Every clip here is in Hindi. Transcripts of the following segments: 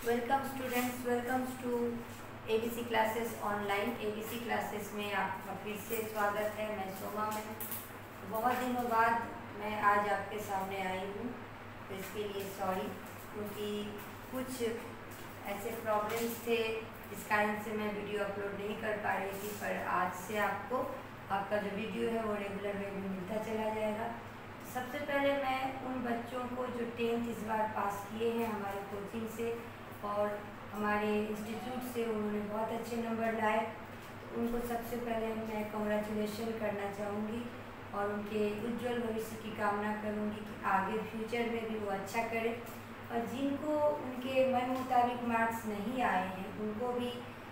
Welcome students, welcome to ABC classes online. ABC classes में आपका फिर से स्वागत है। मैं सोमा में बहुत दिनों बाद मैं आज आपके सामने आई हूँ, तो इसके लिए सॉरी, क्योंकि कुछ ऐसे प्रॉब्लम्स थे जिस कारण से मैं वीडियो अपलोड नहीं कर पा रही थी। पर आज से आपको आपका जो वीडियो है वो रेगुलर वे में मिलता चला जाएगा। सबसे पहले मैं उन बच्चों को जो 10th इस बार पास किए हैं हमारे कोचिंग से और हमारे इंस्टीट्यूट से, उन्होंने बहुत अच्छे नंबर लाए, तो उनको सबसे पहले मैं कॉन्ग्रेचुलेशन करना चाहूँगी और उनके उज्जवल भविष्य की कामना करूँगी कि आगे फ्यूचर में भी वो अच्छा करें। और जिनको उनके मन मुताबिक मार्क्स नहीं आए हैं उनको भी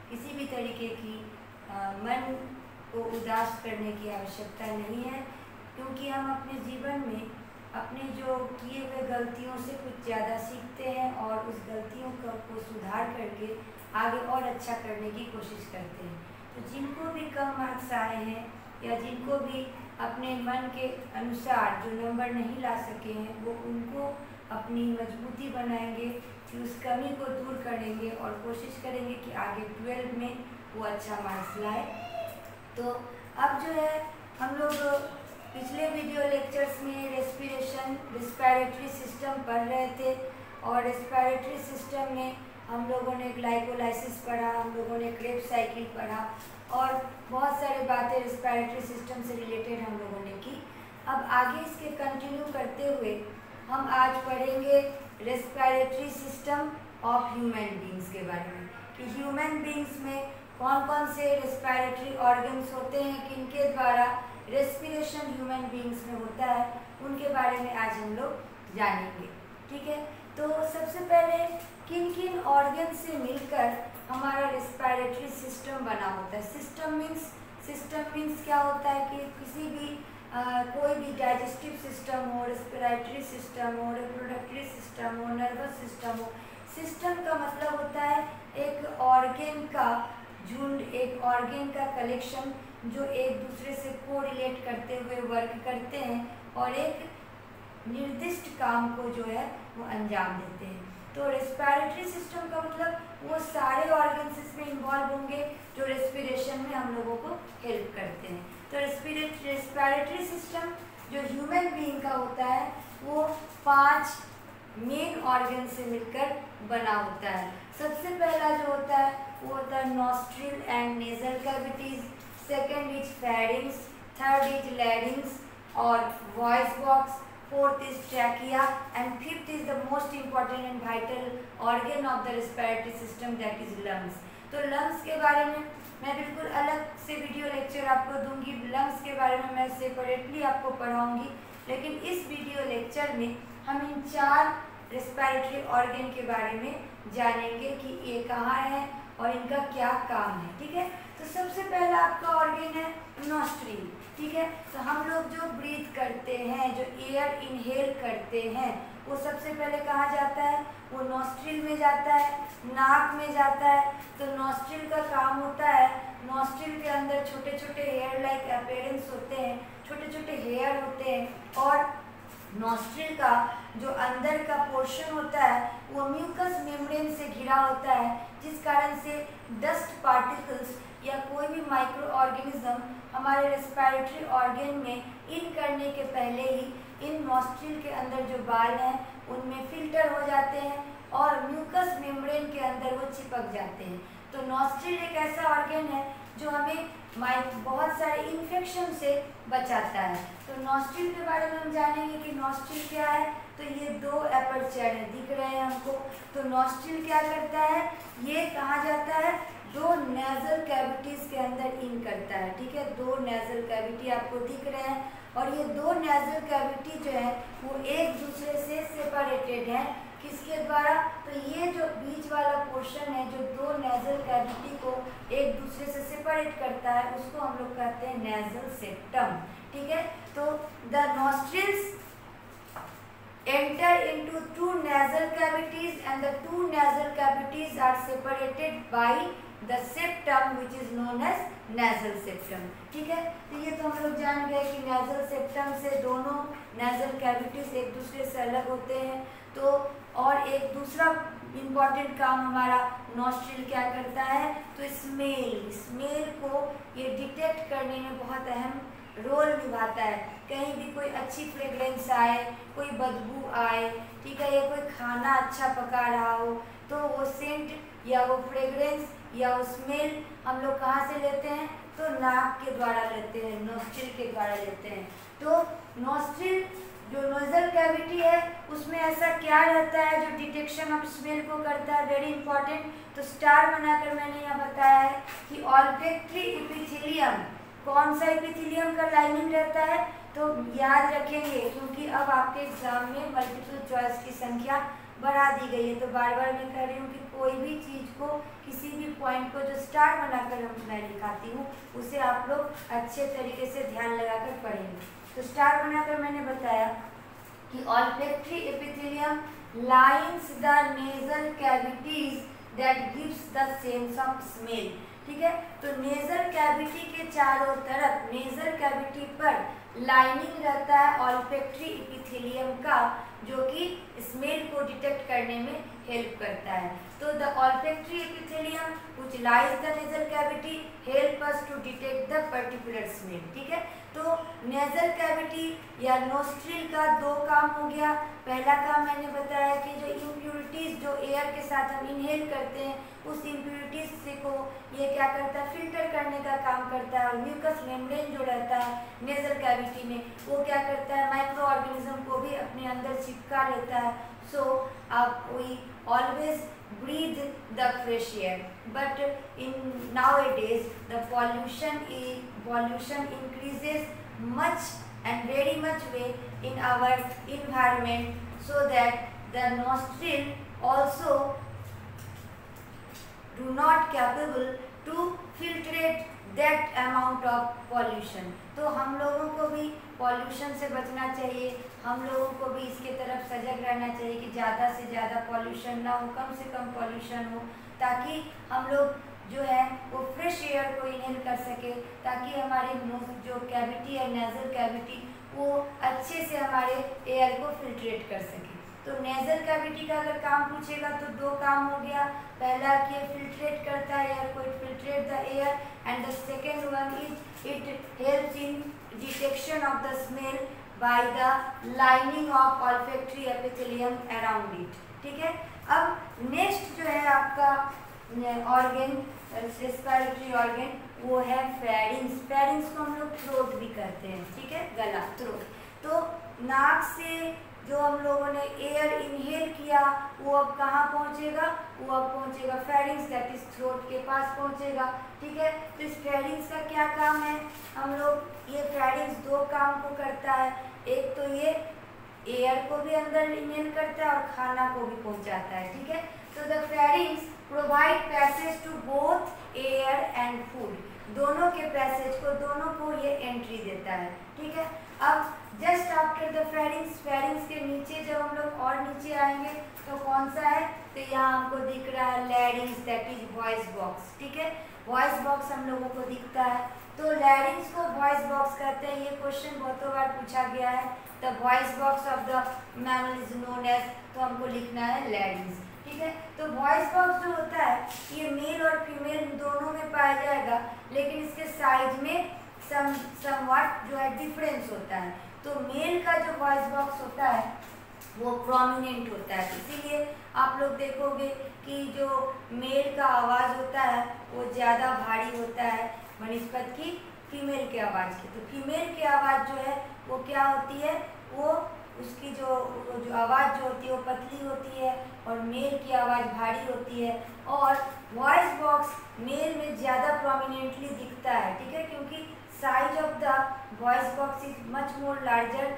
किसी भी तरीके की मन को उदास करने की आवश्यकता नहीं है, क्योंकि हम अपने जीवन में अपने जो किए हुए गलतियों से कुछ ज़्यादा सीखते हैं और उस गलतियों को सुधार करके आगे और अच्छा करने की कोशिश करते हैं। तो जिनको भी कम मार्क्स आए हैं या जिनको भी अपने मन के अनुसार जो नंबर नहीं ला सके हैं, वो उनको अपनी मजबूती बनाएंगे कि उस कमी को दूर करेंगे और कोशिश करेंगे कि आगे 12 में वो अच्छा मार्क्स लाए। तो अब जो है हम लोग पिछले वीडियो लेक्चर्स में रेस्पिरेटरी सिस्टम पढ़ रहे थे और रेस्पिरेटरी सिस्टम में हम लोगों ने ग्लाइकोलाइसिस पढ़ा, हम लोगों ने क्रेब्स साइकिल पढ़ा और बहुत सारी बातें रेस्पिरेटरी सिस्टम से रिलेटेड हम लोगों ने की। अब आगे इसके कंटिन्यू करते हुए हम आज पढ़ेंगे respiratory system of human beings के बारे में, कि ह्यूमन बींग्स में कौन कौन से रेस्पिरेटरी ऑर्गन्स होते हैं, किनके द्वारा रेस्पिरेशन ह्यूमन बींग्स में होता है, उनके बारे में आज हम लोग जानेंगे। ठीक है, तो सबसे पहले किन किन ऑर्गन से मिलकर हमारा रेस्पिरेटरी सिस्टम बना होता है। सिस्टम मीन्स क्या होता है कि किसी भी कोई भी डाइजेस्टिव सिस्टम हो, रेस्पिरेटरी सिस्टम हो, रिप्रोडक्टरी सिस्टम हो, नर्वस सिस्टम हो। सिस्टम का मतलब होता है एक ऑर्गन का झुंड, एक ऑर्गन का कलेक्शन जो एक दूसरे से कोरिलेट करते हुए वर्क करते हैं और एक निर्दिष्ट काम को जो है वो अंजाम देते हैं। तो रेस्पिरेटरी सिस्टम का मतलब वो सारे ऑर्गन्स इसमें इन्वॉल्व होंगे जो रेस्पिरेशन में हम लोगों को हेल्प करते हैं। तो रेस्पिरेटरी सिस्टम जो ह्यूमन बीइंग का होता है वो 5 मेन ऑर्गन से मिलकर बना होता है। सबसे पहला जो होता है वो होता है nostril and nasal cavities, second is pharynx, third is larynx और voice box, fourth is trachea and fifth is the most important and vital organ of the respiratory system, that is lungs. तो लंग्स के बारे में मैं बिल्कुल अलग से वीडियो लेक्चर आपको दूंगी। लंग्स के बारे में मैं सेपरेटली आपको पढ़ाऊंगी, लेकिन इस वीडियो लेक्चर में हम इन 4 रेस्पिरेटरी ऑर्गन के बारे में जानेंगे कि ये कहाँ है और इनका क्या काम है। ठीक है, तो सबसे पहला आपका ऑर्गन है नॉस्ट्रिल। ठीक है, तो हम लोग जो ब्रीथ करते हैं, जो एयर इनहेल करते हैं, वो सबसे पहले कहाँ जाता है, वो नॉस्ट्रिल में जाता है, नाक में जाता है। तो नॉस्ट्रिल का काम होता है, नॉस्ट्रिल के अंदर छोटे छोटे हेयर लाइक अपीयरेंस होते हैं, छोटे छोटे हेयर होते हैं और नॉस्ट्रिल का जो अंदर का पोर्शन होता है वो म्यूकस मेम्ब्रेन से घिरा होता है, जिस कारण से डस्ट पार्टिकल्स या कोई भी माइक्रो ऑर्गेनिज्म हमारे रेस्पिरेटरी ऑर्गन में इन करने के पहले ही इन नॉस्ट्रिल के अंदर जो बाल हैं उनमें फिल्टर हो जाते हैं और म्यूकस मेम्ब्रेन के अंदर वो चिपक जाते हैं। तो नॉस्ट्रिल एक ऐसा ऑर्गन है जो हमें बहुत सारे इन्फेक्शन से बचाता है। तो नॉस्ट्रिल के बारे में हम जानेंगे कि नॉस्ट्रिल क्या है। तो ये 2 एपर्चर है, दिख रहे हैं हमको। तो नॉस्ट्रिल क्या करता है, ये कहाँ जाता है, 2 नेजल कैविटीज़ के अंदर इन करता है। ठीक है, 2 नेजल कैविटी आपको दिख रहे हैं और ये 2 नेजल कैविटी जो है वो एक दूसरे से सेपरेटेड है। किसके द्वारा, तो ये जो बीच वाला पोर्शन है जो 2 नेजल कैविटी को एक दूसरे से सेपरेट करता है उसको हम लोग कहते हैं नेजल सेप्टम। ठीक है, तो the nostrils enter into 2 nasal cavities and the 2 nasal cavities are separated by the septum which is known as nasal septum। ठीक है, तो ये तो हम लोग जान गए कि nasal septum से दोनों nasal cavities एक दूसरे से अलग होते हैं। तो और एक दूसरा इम्पॉर्टेंट काम हमारा नॉस्ट्रिल क्या करता है, तो स्मेल को ये डिटेक्ट करने में बहुत अहम रोल निभाता है। कहीं भी कोई अच्छी फ्रेग्रेंस आए, कोई बदबू आए, ठीक है, या कोई खाना अच्छा पका रहा हो, तो वो सेंट या वो फ्रेग्रेंस या वो स्मेल हम लोग कहाँ से लेते हैं, तो नाक के द्वारा लेते हैं, नॉस्ट्रिल के द्वारा लेते हैं। तो नॉस्ट्रिल जो नोजल कैविटी है उसमें ऐसा क्या रहता है जो डिटेक्शन ऑफ स्मेल को करता है, वेरी इंपॉर्टेंट। तो स्टार बनाकर मैंने यहाँ बताया है कि ऑल्फैक्टरी एपिथेलियम, कौन सा एपिथेलियम का लाइनिंग रहता है, तो याद रखेंगे क्योंकि अब आपके एग्जाम में मल्टीपल चॉइस की संख्या बढ़ा दी गई है। तो बार बार मैं कह रही हूँ कि कोई भी चीज़ को, किसी भी पॉइंट को जो स्टार बनाकर मैं लिखाती हूँ उसे आप लोग अच्छे तरीके से ध्यान लगाकर पढ़ेंगे। तो स्टार बनाकर मैंने बताया कि olfactory epithelium lines the nasal cavities that gives the sense of smell, ठीक है। तो नेजल कैविटी के चारों तरफ, नेजल कैविटी पर लाइनिंग रहता है ऑल्फैक्टरी एपिथेलियम का, जो कि स्मेल को डिटेक्ट करने में हेल्प करता है। तो the olfactory epithelium which lies the nasal cavity help us to detect the particular smell, ठीक है। तो नेजल कैविटी या नोस्ट्रिल का दो काम हो गया। पहला काम मैंने बताया कि जो इम्प्यूरिटीज जो एयर के साथ हम इनहेल करते हैं, उस इम्प्यूरिटीज से को ये क्या करता है, फिल्टर करने का काम करता है। और म्यूकस मेम्ब्रेन जो रहता है नेजल कैविटी में, वो क्या करता है, माइक्रो ऑर्गेनिज्म को भी अपने अंदर चिपका लेता है। सो अब we always breathe the fresh air, but in nowadays the pollution increases much and very much way in our environment, so that the nostril also do not capable to filtrate that amount of pollution। तो हम लोगों को भी पॉल्यूशन से बचना चाहिए, हम लोगों को भी इसके तरफ सजग रहना चाहिए कि ज़्यादा से ज़्यादा पॉल्यूशन ना हो, कम से कम पॉल्यूशन हो, ताकि हम लोग जो है वो फ्रेश एयर को इनहेल कर सके, ताकि हमारी जो कैविटी है नेजल कैविटी वो अच्छे से हमारे एयर को फिल्ट्रेट कर सके। तो नेजल कैविटी का अगर काम पूछेगा तो दो काम हो गया। पहला कि फिल्ट्रेट करता है एयर को, it filtrate the air, and the second one is it helps in detection of the smell by the lining of olfactory epithelium around it, ठीक है। अब नेक्स्ट जो है आपका ऑर्गन, रेस्पिरेटरी ऑर्गन, वो है फेरिंग्स। फेरिंग्स को हम लोग थ्रोट भी करते हैं, ठीक है, गला, थ्रोट। तो नाक से जो हम लोगों ने एयर इनहेल किया वो अब कहाँ पहुँचेगा, वो अब पहुँचेगा फेरिंग्स, दैट इज थ्रोट के पास पहुँचेगा, ठीक है। तो इस फेरिंग्स का क्या काम है, हम लोग ये फेरिंग्स दो काम को करता है। एक तो ये एयर को भी अंदर इनहेल करता है और खाना को भी पहुँचाता है, ठीक है। तो the pharynx provide passage to both air and food, दोनों के पैसेज को, दोनों को ये एंट्री देता है, ठीक है। अब just after the pharynx, pharynx के नीचे जब हम लोग और नीचे आएंगे तो कौन सा है, तो यहाँ हमको दिख रहा है लैरिंग्स, दैट इज वॉइस बॉक्स, ठीक है। वॉइस बॉक्स हम लोगों को दिखता है। तो लैरिंग्स को वॉइस बॉक्स कहते हैं। ये क्वेश्चन बहुतों बार पूछा गया है। The voice box of the mammal is known as, तो हमको लिखना है लैरिंग्स, ठीक है। तो वॉइस बॉक्स जो होता है ये मेल और फीमेल दोनों में पाया जाएगा, लेकिन इसके साइज में समवट जो है डिफरेंस होता है। तो मेल का जो वॉइस बॉक्स होता है वो प्रोमिनेंट होता है, इसीलिए आप लोग देखोगे कि जो मेल का आवाज़ होता है वो ज़्यादा भारी होता है बनिस्बत की फीमेल के आवाज़ की। तो फीमेल की आवाज़ जो है वो क्या होती है, वो उसकी जो आवाज़ जो होती है वो पतली होती है और मेल की आवाज़ भारी होती है। और वॉइस बॉक्स मेल में ज़्यादा प्रोमिनेंटली दिखता है, ठीक है, क्योंकि size of the voice box is much more larger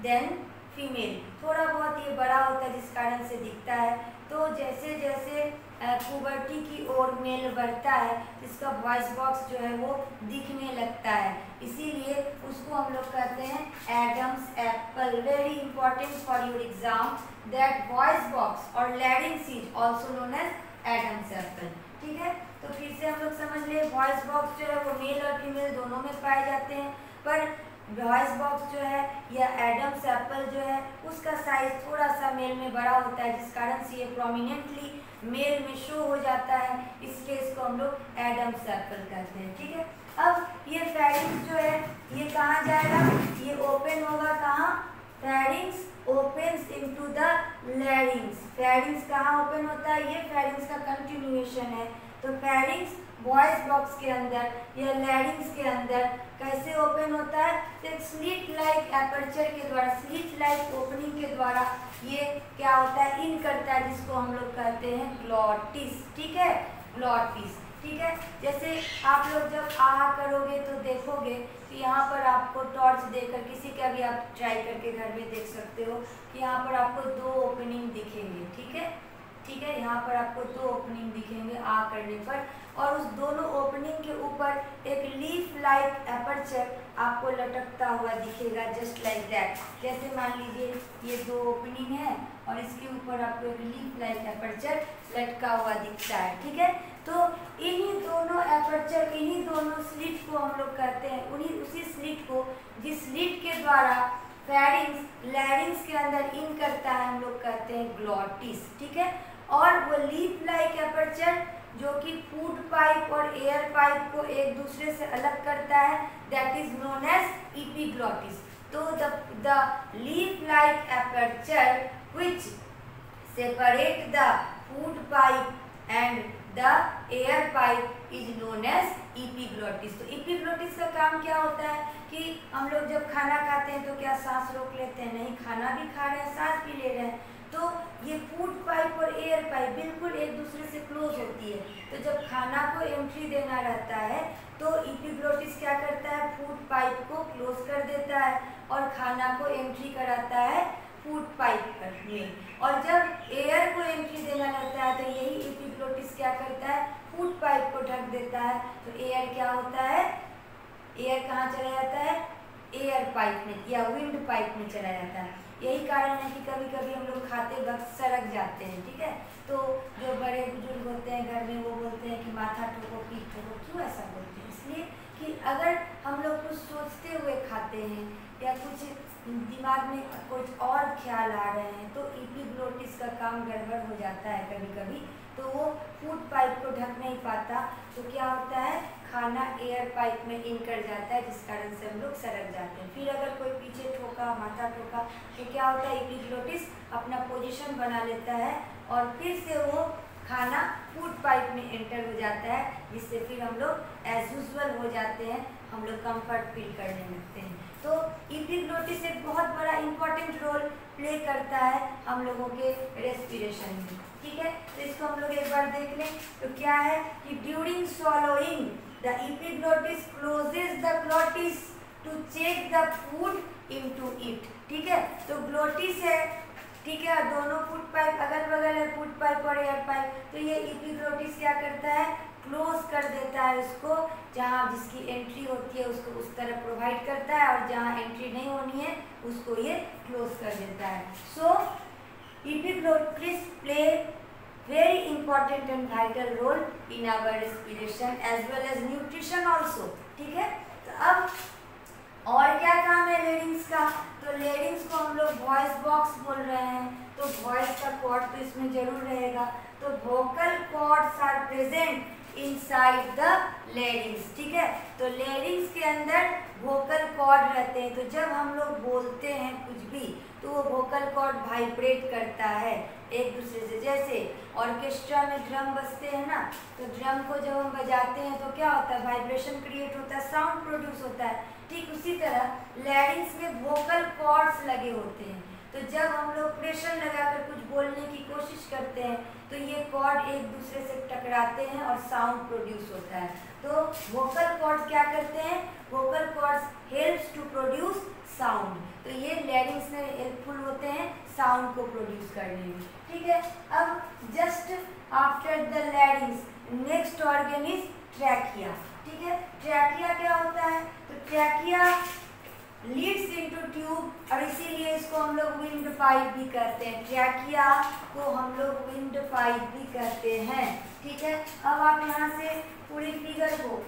than female, थोड़ा बहुत ये बड़ा होता है जिस कारण से दिखता है। तो जैसे जैसे पुबर्टी की ओर मेल बढ़ता है इसका वॉइस बॉक्स जो है वो दिखने लगता है, इसीलिए उसको हम लोग कहते हैं Adam's apple. Very important for your exam that voice box और larynx is also known as Adam's apple, ठीक है। तो फिर से हम लोग समझ ले, वॉइस बॉक्स जो है वो मेल और फीमेल दोनों में पाए जाते हैं, पर वॉइस बॉक्स जो है या एडम्स एप्पल जो है उसका साइज थोड़ा सा मेल में बड़ा होता है, जिस कारण से ये प्रोमिनेंटली मेल में शो हो जाता है, इसलिए इसको हम लोग एडम्स एप्पल कहते हैं। ठीक है, अब ये फेरिंग्स जो है ये कहाँ जाएगा, ये ओपन होगा कहाँ, pharynx opens into the larynx. Pharynx कहाँ ओपन होता है, ये फेरिंग्स का कंटिन्यूएशन है। तो फेरिंग्स वॉइस बॉक्स के अंदर या लैरिंग्स के अंदर कैसे ओपन होता है, तो एक स्लिट लाइक एपर्चर के द्वारा, स्लिट लाइक ओपनिंग के द्वारा ये क्या होता है, इन करता है, जिसको हम लोग कहते हैं ग्लॉटिस। ठीक है, ग्लॉटिस। ठीक है, जैसे आप लोग जब आहा करोगे तो देखोगे कि यहाँ पर आपको टॉर्च देकर, किसी का भी आप ट्राई करके घर में देख सकते हो कि यहाँ पर आपको 2 ओपनिंग दिखेंगे। ठीक है, ठीक है, यहाँ पर आपको 2 ओपनिंग दिखेंगे आ करने पर, और उस दोनों ओपनिंग के ऊपर एक लीफ लाइक एपर्चर आपको लटकता हुआ दिखेगा, जस्ट लाइक दैट। जैसे मान लीजिए ये 2 ओपनिंग है और इसके ऊपर आपको एक लीफ लाइक एपर्चर लटका हुआ दिखता है। ठीक है, तो इन्हीं दोनों एपर्चर, इन्हीं दोनों स्लिट को हम लोग कहते हैं, उसी स्लिट को, जिस स्लिट के द्वारा फेरिंग्स लैरिंग्स के अंदर इन करता है, हम लोग कहते हैं ग्लॉटिस। ठीक है, और वो लीफ लाइक एपर्चर जो कि फूड पाइप और एयर पाइप को एक दूसरे से अलग करता है, that is known as epiglottis. तो the leaf like aperture which separate the food pipe and the air pipe is known as epiglottis. तो एपिग्लॉटिस का काम क्या होता है कि हम लोग जब खाना खाते हैं तो क्या सांस रोक लेते हैं, नहीं, खाना भी खा रहे हैं, सांस भी ले रहे हैं, तो ये फूड पाइप और एयर पाइप बिल्कुल एक दूसरे से क्लोज होती है। तो जब खाना को एंट्री देना रहता है तो एपिग्लॉटिस क्या करता है, फूड पाइप को क्लोज कर देता है और खाना को एंट्री कराता है फूड पाइप में, और जब एयर को एंट्री देना रहता है तो यही एपिग्लॉटिस क्या करता है, फूड पाइप को ढक देता है। तो एयर क्या होता है, एयर कहाँ चला जाता है, एयर पाइप में या विंड पाइप में चला जाता है। यही कारण है कि कभी कभी हम लोग खाते वक्त सड़क जाते हैं। ठीक है, तो जो बड़े बुजुर्ग होते हैं घर में वो बोलते हैं कि माथा ठोको, पीठ ठोको। क्यों ऐसा बोलते हैं, इसलिए कि अगर हम लोग कुछ सोचते हुए खाते हैं या कुछ दिमाग में कुछ और ख्याल आ रहे हैं तो एपिग्लॉटिस का काम गड़बड़ हो जाता है कभी कभी, तो वो फूड पाइप को ढक नहीं पाता, तो क्या होता है, खाना एयर पाइप में इन कर जाता है, जिस कारण से हम लोग सड़क जाते हैं। फिर अगर कोई पीछे ठोका, माथा ठोका, तो क्या होता है, एपिग्लॉटिस अपना पोजीशन बना लेता है और फिर से वो खाना फूड पाइप में एंटर हो जाता है, जिससे फिर हम लोग एज यूजुअल हो जाते हैं, हम लोग कंफर्ट फील करने लगते हैं। तो एपिग्लॉटिस एक बहुत बड़ा इंपॉर्टेंट रोल प्ले करता है हम लोगों के रेस्पिरेशन में। ठीक है, तो इसको हम लोग एक बार देख लें। तो क्या है कि during swallowing the epiglottis closes the glottis to check the food into it। ठीक है, तो ग्लोटिस है, ठीक है, दोनों फूड पाइप अगल बगल है, फूड पाइप और एयर पाइप, तो ये एपिग्लॉटिस क्या करता है, क्लोज कर देता है उसको, जहाँ जिसकी एंट्री होती है उसको उस तरह प्रोवाइड करता है, और जहाँ एंट्री नहीं होनी है उसको ये क्लोज कर देता है। सो epiglottis play very important and vital role in our respiration as well as nutrition also। ठीक है, तो अब और क्या काम है लेरिंग्स का, तो लेरिंग्स को हम लोग वॉइस बॉक्स बोल रहे हैं, तो वॉइस का कॉर्ड तो इसमें जरूर रहेगा, तो vocal cords are present inside the larynx. ठीक है, तो लेरिंग्स के अंदर वोकल कॉर्ड रहते हैं, तो जब हम लोग बोलते हैं कुछ भी तो वो वोकल कॉर्ड वाइब्रेट करता है एक दूसरे से। जैसे ऑर्केस्ट्रा में ड्रम बजते हैं ना, तो ड्रम को जब हम बजाते हैं तो क्या होता है, वाइब्रेशन क्रिएट होता है, साउंड प्रोड्यूस होता है। ठीक उसी तरह लैरिंग्स में वोकल कॉर्ड्स लगे होते हैं, तो जब हम लोग प्रेशर लगाकर कुछ बोलने की कोशिश करते हैं तो ये कॉर्ड एक दूसरे से टकराते हैं और साउंड प्रोड्यूस होता है। तो वोकल कॉर्ड्स क्या करते हैं, vocal cords helps to produce sound, तो ये लैरिंग्स में हेल्पफुल होते हैं साउंड को प्रोड्यूस करने में। ठीक है, अब just after the larynx next organ is trachea. ठीक है, ट्रैकिया क्या होता है, तो ट्रैकिया लीड्स इनटू ट्यूब, और इसीलिए इसको हम लोग विंड पाइप भी कहते हैं, ट्रैकिया को हम लोग विंड पाइप भी कहते हैं। ठीक है, अब आप यहाँ से पूरी फिगर को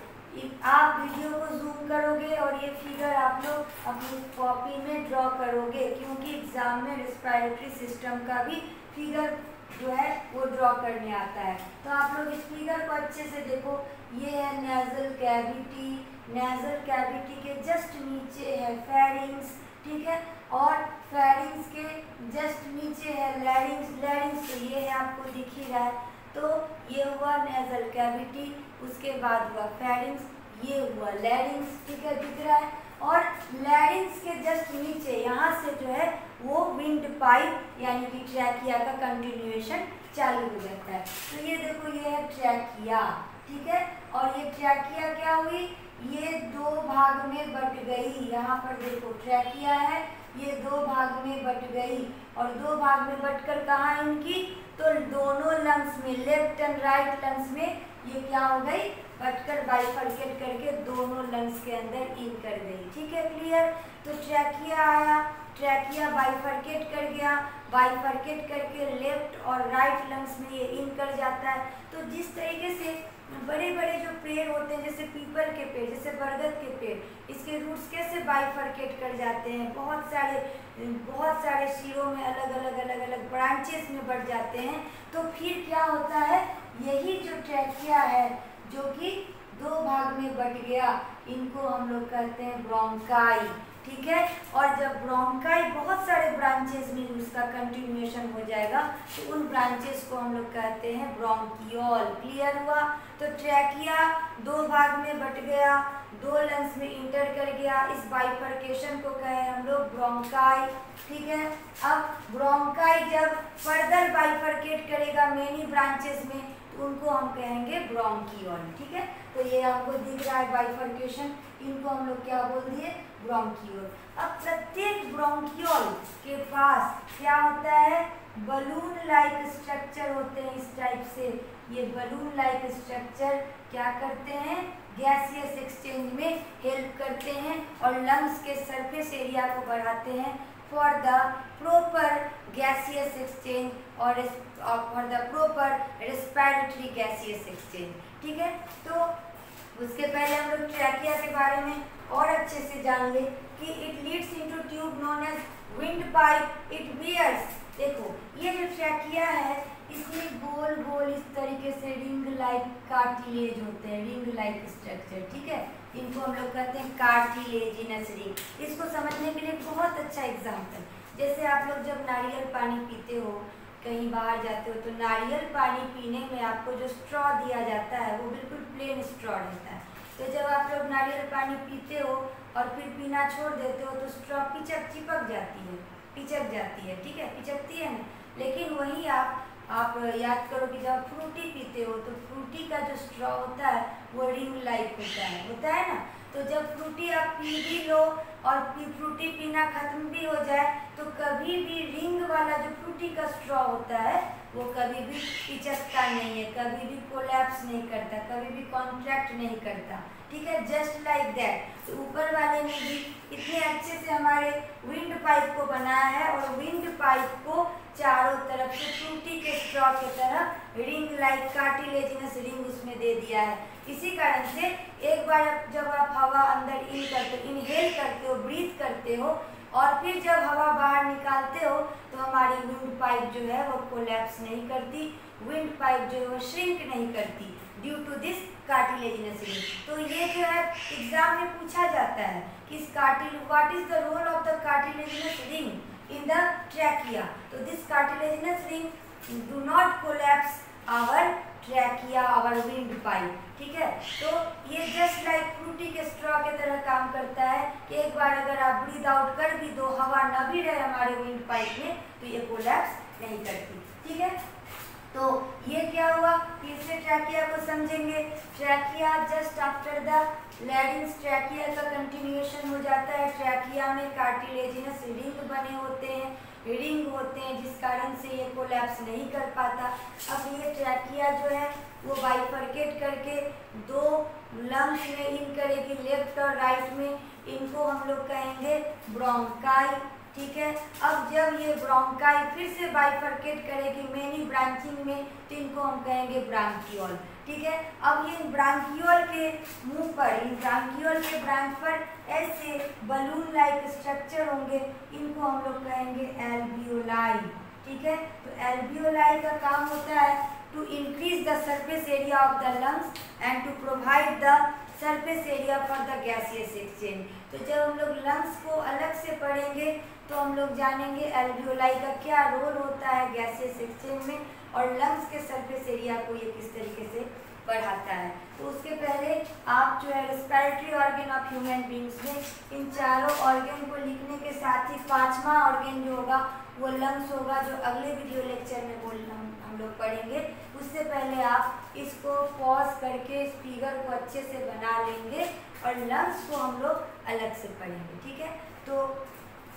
आप वीडियो को जूम करोगे और ये फिगर आप लोग अपनी कॉपी में ड्रॉ करोगे, क्योंकि एग्जाम में रेस्पिरेटरी सिस्टम का भी फिगर जो है वो ड्रॉ करने आता है। तो आप लोग इस फिगर को अच्छे से देखो। ये है नेजल कैविटी, नेजल कैविटी के जस्ट नीचे है फेरिंग्स, ठीक है, और फेरिंग्स के जस्ट नीचे है लैरिंग्स। लैरिंग्स तो ये है, आपको दिख ही रहा है। तो ये हुआ नेजल कैविटी, उसके बाद हुआ फेरिंग्स, ये हुआ लैरिंग्स, ठीक है, दिख रहा है। और लैरिंग्स के जस्ट नीचे यहाँ से जो है वो विंड पाइप यानी कि ट्रैकिया का कंटिन्यूएशन चालू हो जाता है। तो ये देखो, ये है ट्रैकिया, ठीक है। और ये ट्रैकिया क्या हुई, ये दो भाग में बट गई। यहाँ पर देखो ट्रैकिया है, ये दो भाग में बट गई। और दो भाग में बटकर कहाँ इनकी, तो दोनों लंग्स में, लेफ्ट एंड राइट लंग्स में ये क्या हो गई, बटकर बाइफरकेट करके दोनों लंग्स के अंदर इन कर गई, ठीक है, क्लियर। तो ट्रैकिया आया, ट्रैकिया बाइफरकेट कर गया, बाइफरकेट करके लेफ्ट और राइट लंग्स में ये इन कर जाता है। तो जिस तरीके से बड़े बड़े जो पेड़ होते हैं, जैसे पीपल के पेड़, जैसे बरगद के पेड़, इसके रूट्स कैसे बाइफरकेट कर जाते हैं, बहुत सारे सिरों में अलग अलग ब्रांचेस में बढ़ जाते हैं। तो फिर क्या होता है, यही जो ट्रैकिया है जो कि दो भाग में बट गया, इनको हम लोग कहते हैं ब्रोंकाई, ठीक है। और जब ब्रोंकाई बहुत सारे ब्रांचेस में उसका कंटिन्यूएशन हो जाएगा तो उन ब्रांचेस को हम लोग कहते हैं ब्रोंकियोल, क्लियर हुआ। तो ट्रैकिया दो भाग में बट गया, दो लंग्स में इंटर कर गया, इस बाइफरकेशन को कहे हम लोग ब्रोंकाई, ठीक है। अब ब्रोंकाई जब फर्दर बाइफरकेट करेगा मेनी ब्रांचेस में तो उनको हम कहेंगे ब्रोंकियोल, ठीक है। तो ये आपको दिख रहा है बाइफरकेशन, इनको हम लोग क्या बोल दिए, ब्रोंकियोल। अब प्रत्येक ब्रोंकियोल के पास क्या होता है, बलून लाइक स्ट्रक्चर होते हैं इस टाइप से। ये बलून लाइक स्ट्रक्चर क्या करते हैं, गैसियस एक्सचेंज में हेल्प करते हैं और लंग्स के सरफेस एरिया को बढ़ाते हैं for the proper gaseous exchange और for the proper respiratory gaseous exchange, ठीक है। तो उसके पहले हम लोग ट्रैकिया के बारे में और अच्छे से जान ले कि it leads into tube known as windpipe, it bears. देखो ये जो ट्रैकिया है इसमें गोल गोल इस तरीके से रिंग लाइक कार्टिलेज होते हैं, रिंग लाइक स्ट्रक्चर, ठीक है। इनको हम लोग कहते हैं कार्टिलेजिनस रिंग। इसको समझने के लिए बहुत अच्छा एग्जाम्पल, जैसे आप लोग जब नारियल पानी पीते हो, कहीं बाहर जाते हो, तो नारियल पानी पीने में आपको जो स्ट्रॉ दिया जाता है वो बिल्कुल प्लेन स्ट्रॉ रहता है। तो जब आप लोग नारियल पानी पीते हो और फिर पीना छोड़ देते हो तो स्ट्रॉ चिपक जाती है, पिचक जाती है, ठीक है, पिचकती है ना। लेकिन वही आप याद करो कि जब फ्रूटी पीते हो तो फ्रूटी का जो स्ट्रॉ होता है वो रिंग लाइक होता है ना। तो जब फ्रूटी आप पी भी लो और फ्रूटी पीना खत्म भी हो जाए तो कभी भी रिंग वाला जो फ्रूटी का स्ट्रॉ होता है वो कभी भी पिचकता नहीं है, कभी भी कोलैप्स नहीं करता, कभी भी कॉन्ट्रैक्ट नहीं करता, ठीक है, जस्ट लाइक दैट। तो ऊपर वाले ने भी इतने अच्छे से हमारे विंड पाइप को बनाया है और विंड पाइप को चारों तरफ से फ्रूटी के स्ट्रॉ की तरह रिंग लाइक कार्टिलेजिनस रिंग उसमें दे दिया है। इसी कारण से एक बार जब आप हवा अंदर इनहेल करते हो, ब्रीथ करते हो और फिर जब हवा बाहर निकालते हो तो हमारी विंड पाइप जो है वो कोलैप्स नहीं करती, विंड पाइप जो है वो श्रिंक नहीं करती due to this cartilaginous ring. तो ये जो है एग्जाम में पूछा जाता है कि what is the role of the cartilaginous ring in the trachea. तो this cartilaginous ring do not collapse our trachea, our wind pipe, ठीक है। तो ये जस्ट लाइक फ्रूटी के स्ट्रॉ के तरह काम करता है कि एक बार अगर आप ब्रीथ आउट कर भी दो, हवा न भी रहे हमारे विंड पाइप में तो ये कोलैप्स नहीं करती, ठीक है। तो ये क्या हुआ, फिर से ट्रैकिया को समझेंगे। Trachea just after the larynx, trachea का कंटिन्यूएशन हो जाता है। ट्रैकिया में कार्टिलेजिनस रिंग बने होते हैं, रिंग होते हैं जिस कारण से ये कोलैप्स नहीं कर पाता। अब ये ट्रैकिया जो है वो बाइफरकेट करके दो लंग्स में इन करेगी, लेफ्ट और राइट में। इनको हम लोग कहेंगे ब्रोंकाई, ठीक है। अब जब ये ब्रोंकाई फिर से बाइफरकेट करेगी मेनी ब्रांचिंग में, तो इनको हम कहेंगे ब्रांकियोल, ठीक है। अब ये ब्रांकियोल के मुंह पर, इन ब्रांकियोल के ब्रांच पर ऐसे बलून लाइक स्ट्रक्चर होंगे, इनको हम लोग कहेंगे एल्वियोलाई, ठीक है। तो एल्वियोलाई का काम होता है to increase the surface area of the lungs and to provide the surface area for the gaseous exchange. तो जब हम लोग लंग्स को अलग से पढ़ेंगे तो हम लोग जानेंगे एल्वियोलाई का क्या रोल होता है गैसियस एक्सचेंज में, और लंग्स के सरफेस एरिया को ये किस तरीके से बढ़ाता है। तो उसके पहले आप जो है respiratory organ of human beings में इन चारों ऑर्गन को लिखने के साथ ही पांचवा ऑर्गन जो होगा वो लंग्स होगा, जो अगले वीडियो लेक्चर में हम लोग पढ़ेंगे। उससे पहले आप इसको पॉज करके इस फिगर को अच्छे से बना लेंगे और लंग्स को हम लोग अलग से पढ़ेंगे, ठीक है। तो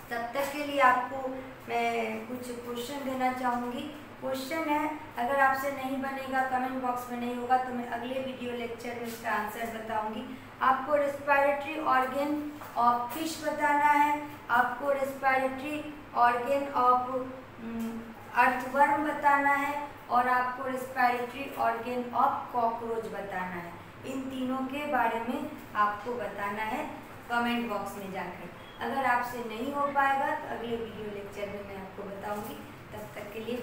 तब तक के लिए आपको मैं कुछ क्वेश्चन देना चाहूँगी। क्वेश्चन है, अगर आपसे नहीं बनेगा, कमेंट बॉक्स में नहीं होगा, तो मैं अगले वीडियो लेक्चर में इसका आंसर बताऊंगी। आपको रेस्पिरेटरी ऑर्गन ऑफ फिश बताना है, आपको रेस्पिरेटरी ऑर्गन ऑफ अर्थवर्म बताना है, और आपको रेस्पिरेटरी ऑर्गन ऑफ कॉकरोच बताना है। इन तीनों के बारे में आपको बताना है कमेंट बॉक्स में जाकर। अगर आपसे नहीं हो पाएगा तो अगले वीडियो लेक्चर में मैं आपको बताऊंगी। तब तक के लिए